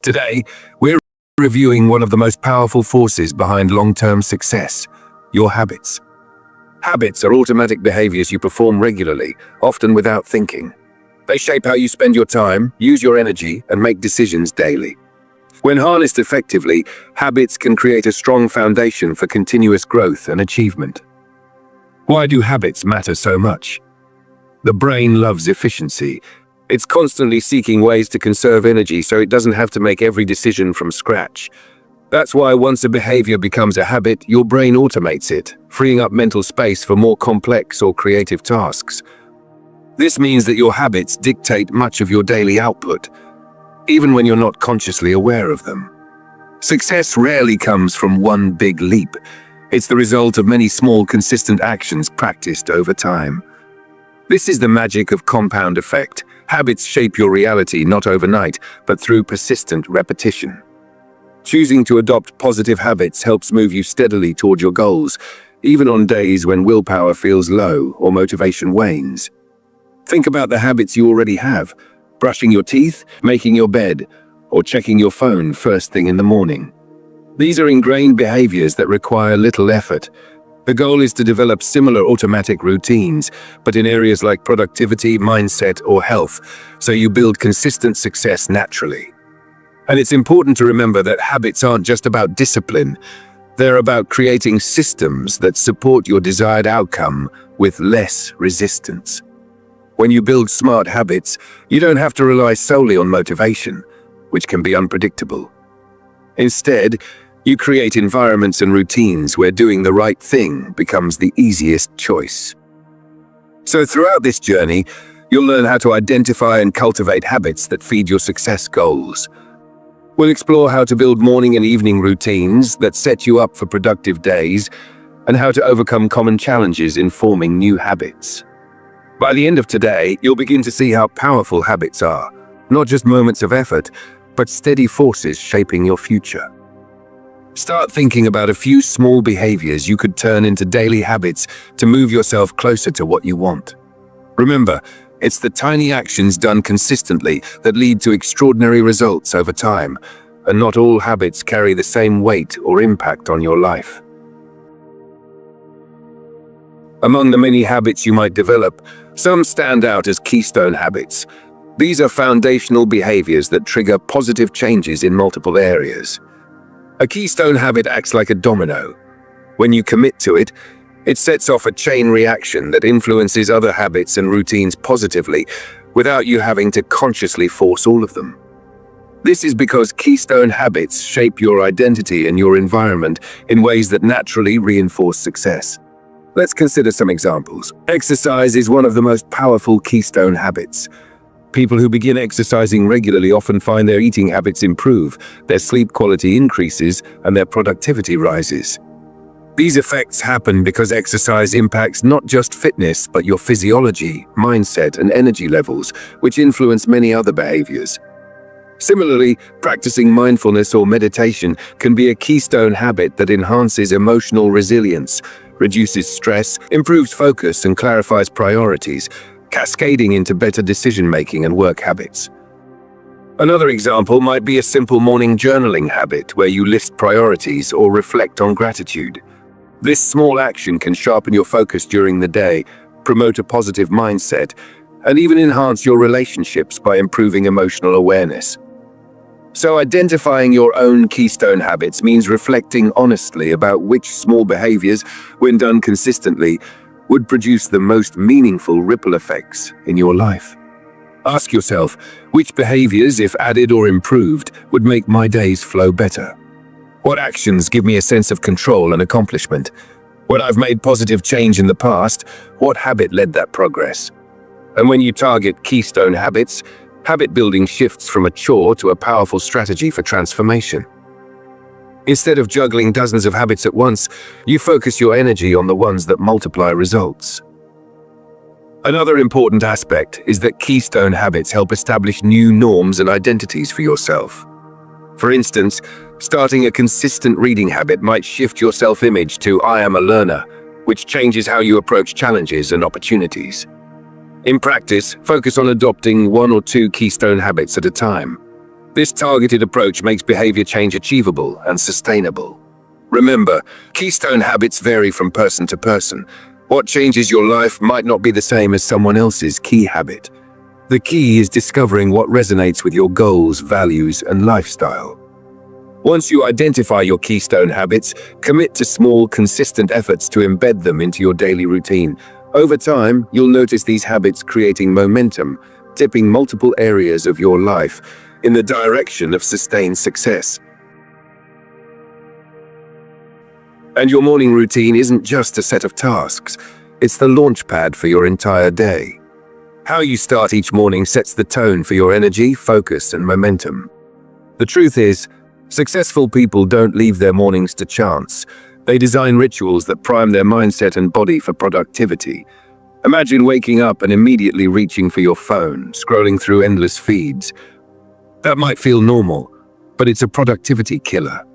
Today, we're reviewing one of the most powerful forces behind long-term success: your habits. Habits are automatic behaviors you perform regularly, often without thinking. They shape how you spend your time, use your energy, and make decisions daily. When harnessed effectively, habits can create a strong foundation for continuous growth and achievement. Why do habits matter so much? The brain loves efficiency. It's constantly seeking ways to conserve energy so it doesn't have to make every decision from scratch. That's why once a behavior becomes a habit, your brain automates it, freeing up mental space for more complex or creative tasks. This means that your habits dictate much of your daily output, even when you're not consciously aware of them. Success rarely comes from one big leap. It's the result of many small, consistent actions practiced over time. This is the magic of compound effect. Habits shape your reality not overnight, but through persistent repetition. Choosing to adopt positive habits helps move you steadily toward your goals, even on days when willpower feels low or motivation wanes. Think about the habits you already have: brushing your teeth, making your bed, or checking your phone first thing in the morning. These are ingrained behaviors that require little effort. The goal is to develop similar automatic routines, but in areas like productivity, mindset, or health, so you build consistent success naturally. And it's important to remember that habits aren't just about discipline. They're about creating systems that support your desired outcome with less resistance. When you build smart habits, you don't have to rely solely on motivation, which can be unpredictable. Instead, you create environments and routines where doing the right thing becomes the easiest choice. So throughout this journey, you'll learn how to identify and cultivate habits that feed your success goals. We'll explore how to build morning and evening routines that set you up for productive days, and how to overcome common challenges in forming new habits. By the end of today, you'll begin to see how powerful habits are, not just moments of effort, but steady forces shaping your future. Start thinking about a few small behaviors you could turn into daily habits to move yourself closer to what you want. Remember, it's the tiny actions done consistently that lead to extraordinary results over time, and not all habits carry the same weight or impact on your life. Among the many habits you might develop, some stand out as keystone habits. These are foundational behaviors that trigger positive changes in multiple areas. A keystone habit acts like a domino. When you commit to it, it sets off a chain reaction that influences other habits and routines positively, without you having to consciously force all of them. This is because keystone habits shape your identity and your environment in ways that naturally reinforce success. Let's consider some examples. Exercise is one of the most powerful keystone habits. People who begin exercising regularly often find their eating habits improve, their sleep quality increases, and their productivity rises. These effects happen because exercise impacts not just fitness, but your physiology, mindset, and energy levels, which influence many other behaviors. Similarly, practicing mindfulness or meditation can be a keystone habit that enhances emotional resilience, reduces stress, improves focus, and clarifies priorities, cascading into better decision-making and work habits. Another example might be a simple morning journaling habit where you list priorities or reflect on gratitude. This small action can sharpen your focus during the day, promote a positive mindset, and even enhance your relationships by improving emotional awareness. So identifying your own keystone habits means reflecting honestly about which small behaviors, when done consistently, would produce the most meaningful ripple effects in your life. Ask yourself, which behaviors, if added or improved, would make my days flow better? What actions give me a sense of control and accomplishment? When I've made positive change in the past, what habit led that progress? And when you target keystone habits, habit building shifts from a chore to a powerful strategy for transformation. Instead of juggling dozens of habits at once, you focus your energy on the ones that multiply results. Another important aspect is that keystone habits help establish new norms and identities for yourself. For instance, starting a consistent reading habit might shift your self-image to "I am a learner," which changes how you approach challenges and opportunities. In practice, focus on adopting one or two keystone habits at a time. This targeted approach makes behavior change achievable and sustainable. Remember, Keystone habits vary from person to person. What changes your life might not be the same as someone else's key habit. The key is discovering what resonates with your goals, values, and lifestyle. Once you identify your Keystone habits, commit to small, consistent efforts to embed them into your daily routine. Over time, you'll notice these habits creating momentum, tipping multiple areas of your life in the direction of sustained success. And your morning routine isn't just a set of tasks, it's the launchpad for your entire day. How you start each morning sets the tone for your energy, focus, and momentum. The truth is, successful people don't leave their mornings to chance. They design rituals that prime their mindset and body for productivity. Imagine waking up and immediately reaching for your phone, scrolling through endless feeds. That might feel normal, but it's a productivity killer.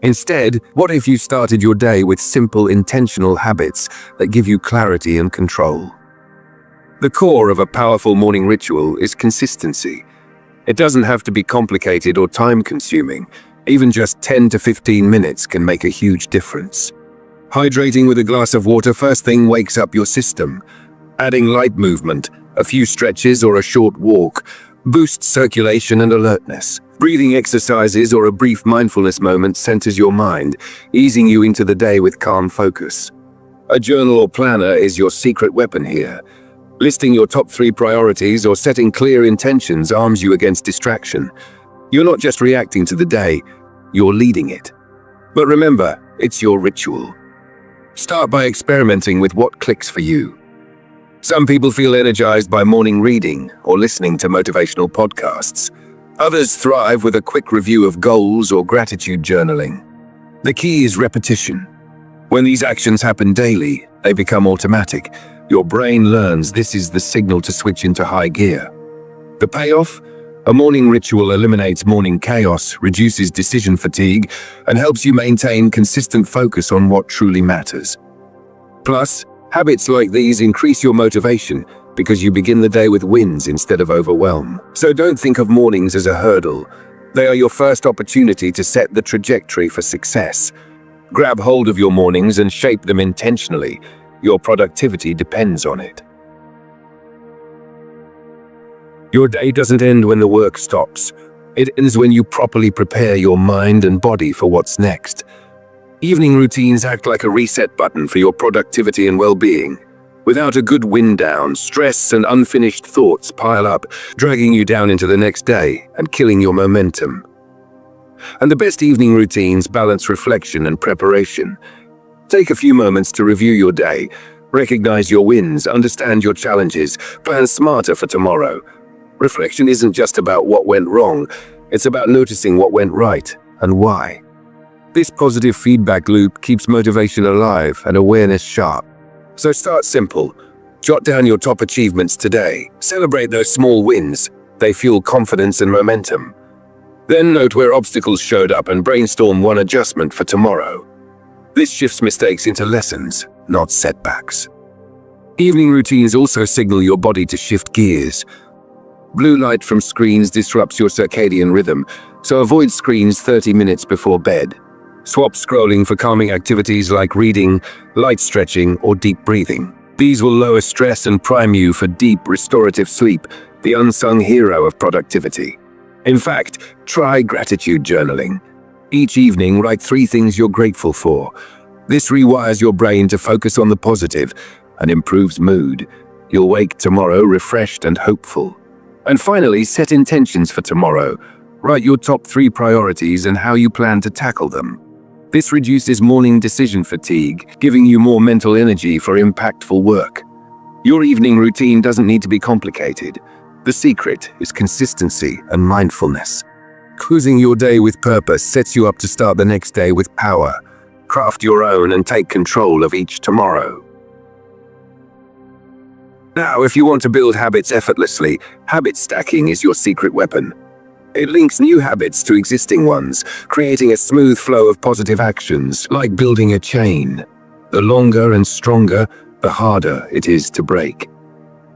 Instead, what if you started your day with simple, intentional habits that give you clarity and control? The core of a powerful morning ritual is consistency. It doesn't have to be complicated or time-consuming. Even just 10 to 15 minutes can make a huge difference. Hydrating with a glass of water first thing wakes up your system. Adding light movement, a few stretches or a short walk, boosts circulation and alertness. Breathing exercises or a brief mindfulness moment centers your mind, easing you into the day with calm focus. A journal or planner is your secret weapon here. Listing your top 3 priorities or setting clear intentions arms you against distraction. You're not just reacting to the day, you're leading it. But remember, it's your ritual. Start by experimenting with what clicks for you. Some people feel energized by morning reading or listening to motivational podcasts. Others thrive with a quick review of goals or gratitude journaling. The key is repetition. When these actions happen daily, they become automatic. Your brain learns this is the signal to switch into high gear. The payoff? A morning ritual eliminates morning chaos, reduces decision fatigue, and helps you maintain consistent focus on what truly matters. Plus, habits like these increase your motivation because you begin the day with wins instead of overwhelm. So don't think of mornings as a hurdle. They are your first opportunity to set the trajectory for success. Grab hold of your mornings and shape them intentionally. Your productivity depends on it. Your day doesn't end when the work stops. It ends when you properly prepare your mind and body for what's next. Evening routines act like a reset button for your productivity and well-being. Without a good wind down, stress and unfinished thoughts pile up, dragging you down into the next day and killing your momentum. And the best evening routines balance reflection and preparation. Take a few moments to review your day, recognize your wins, understand your challenges, plan smarter for tomorrow. Reflection isn't just about what went wrong, it's about noticing what went right and why. This positive feedback loop keeps motivation alive and awareness sharp. So start simple. Jot down your top achievements today. Celebrate those small wins. They fuel confidence and momentum. Then note where obstacles showed up and brainstorm one adjustment for tomorrow. This shifts mistakes into lessons, not setbacks. Evening routines also signal your body to shift gears. Blue light from screens disrupts your circadian rhythm, so avoid screens 30 minutes before bed. Swap scrolling for calming activities like reading, light stretching, or deep breathing. These will lower stress and prime you for deep, restorative sleep, the unsung hero of productivity. In fact, try gratitude journaling. Each evening, write 3 things you're grateful for. This rewires your brain to focus on the positive and improves mood. You'll wake tomorrow refreshed and hopeful. And finally, set intentions for tomorrow. Write your top 3 priorities and how you plan to tackle them. This reduces morning decision fatigue, giving you more mental energy for impactful work. Your evening routine doesn't need to be complicated. The secret is consistency and mindfulness. Cruising your day with purpose sets you up to start the next day with power. Craft your own and take control of each tomorrow. Now, if you want to build habits effortlessly, habit stacking is your secret weapon. It links new habits to existing ones, creating a smooth flow of positive actions, like building a chain. The longer and stronger, the harder it is to break.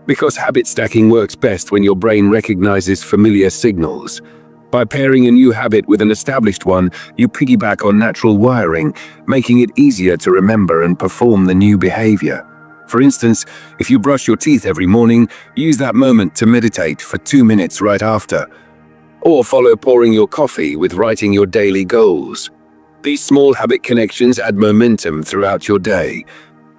Because habit stacking works best when your brain recognizes familiar signals. By pairing a new habit with an established one, you piggyback on natural wiring, making it easier to remember and perform the new behavior. For instance, if you brush your teeth every morning, use that moment to meditate for 2 minutes right after. Or follow pouring your coffee with writing your daily goals. These small habit connections add momentum throughout your day,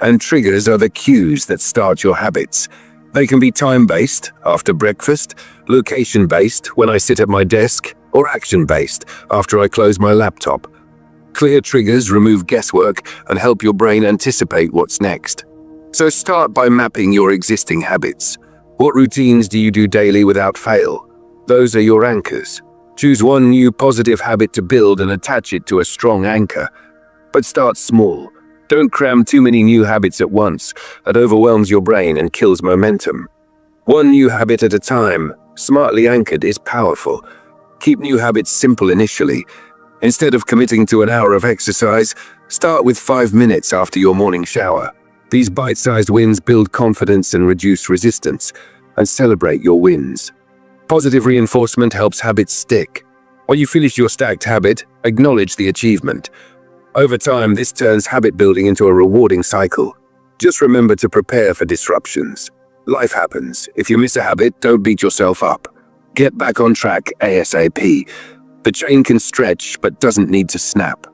and triggers are the cues that start your habits. They can be time-based, after breakfast, location-based, when I sit at my desk, or action-based, after I close my laptop. Clear triggers remove guesswork and help your brain anticipate what's next. So start by mapping your existing habits. What routines do you do daily without fail? Those are your anchors. Choose one new positive habit to build and attach it to a strong anchor. But start small. Don't cram too many new habits at once. That overwhelms your brain and kills momentum. One new habit at a time, smartly anchored, is powerful. Keep new habits simple initially. Instead of committing to an hour of exercise, start with 5 minutes after your morning shower. These bite-sized wins build confidence and reduce resistance, and celebrate your wins. Positive reinforcement helps habits stick. When you finish your stacked habit, acknowledge the achievement. Over time, this turns habit building into a rewarding cycle. Just remember to prepare for disruptions. Life happens. If you miss a habit, don't beat yourself up. Get back on track ASAP. The chain can stretch, but doesn't need to snap.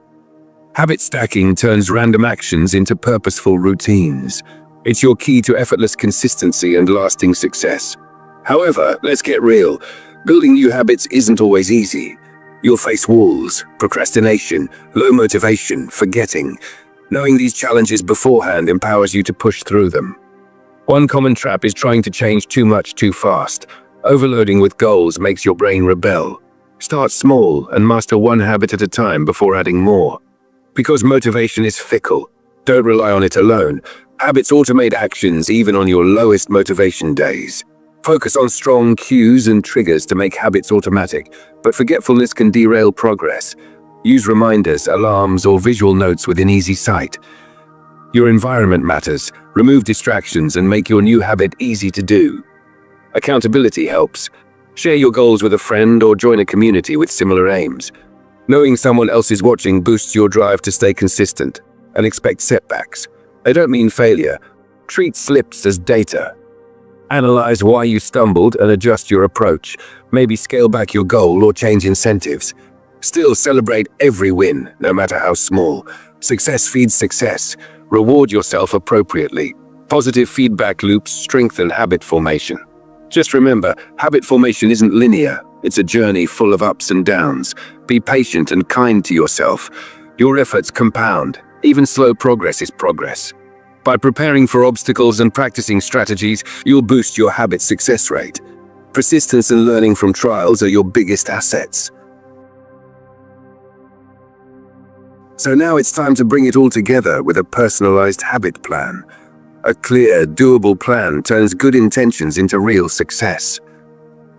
Habit stacking turns random actions into purposeful routines. It's your key to effortless consistency and lasting success. However, let's get real. Building new habits isn't always easy. You'll face walls, procrastination, low motivation, forgetting. Knowing these challenges beforehand empowers you to push through them. One common trap is trying to change too much too fast. Overloading with goals makes your brain rebel. Start small and master one habit at a time before adding more. Because motivation is fickle, don't rely on it alone. Habits automate actions even on your lowest motivation days. Focus on strong cues and triggers to make habits automatic, but forgetfulness can derail progress. Use reminders, alarms, or visual notes within easy sight. Your environment matters. Remove distractions and make your new habit easy to do. Accountability helps. Share your goals with a friend or join a community with similar aims. Knowing someone else is watching boosts your drive to stay consistent, and expect setbacks. They don't mean failure. Treat slips as data. Analyze why you stumbled and adjust your approach. Maybe scale back your goal or change incentives. Still celebrate every win, no matter how small. Success feeds success. Reward yourself appropriately. Positive feedback loops strengthen habit formation. Just remember, habit formation isn't linear. It's a journey full of ups and downs. Be patient and kind to yourself. Your efforts compound. Even slow progress is progress. By preparing for obstacles and practicing strategies, you'll boost your habit success rate. Persistence and learning from trials are your biggest assets. So now it's time to bring it all together with a personalized habit plan. A clear, doable plan turns good intentions into real success.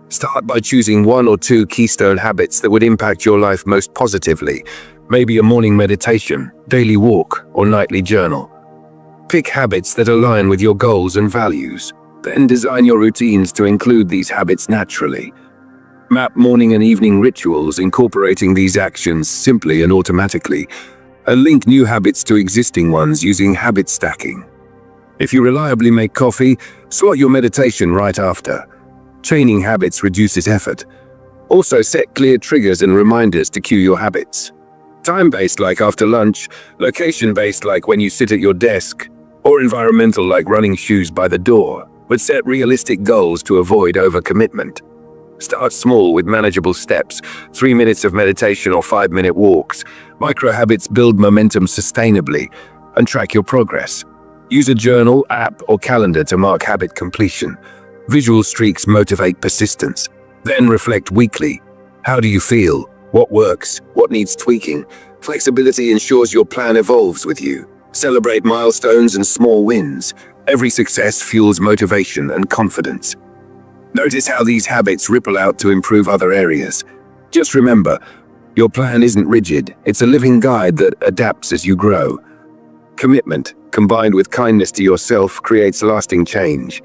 Start by choosing 1 or 2 keystone habits that would impact your life most positively. Maybe a morning meditation, daily walk, or nightly journal. Pick habits that align with your goals and values. Then design your routines to include these habits naturally. Map morning and evening rituals, incorporating these actions simply and automatically. And link new habits to existing ones using habit stacking. If you reliably make coffee, slot your meditation right after. Chaining habits reduces effort. Also set clear triggers and reminders to cue your habits. Time-based like after lunch, location-based like when you sit at your desk, or environmental like running shoes by the door, but set realistic goals to avoid overcommitment. Start small with manageable steps, 3 minutes of meditation or 5-minute walks. Micro habits build momentum sustainably, and track your progress. Use a journal, app, or calendar to mark habit completion. Visual streaks motivate persistence. Then reflect weekly. How do you feel? What works? What needs tweaking? Flexibility ensures your plan evolves with you. Celebrate milestones and small wins. Every success fuels motivation and confidence. Notice how these habits ripple out to improve other areas. Just remember, your plan isn't rigid. It's a living guide that adapts as you grow. Commitment, combined with kindness to yourself, creates lasting change.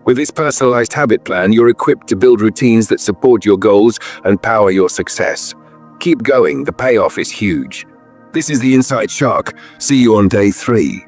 With this personalized habit plan, you're equipped to build routines that support your goals and power your success. Keep going, the payoff is huge. This is the Inside Shark. See you on day 3.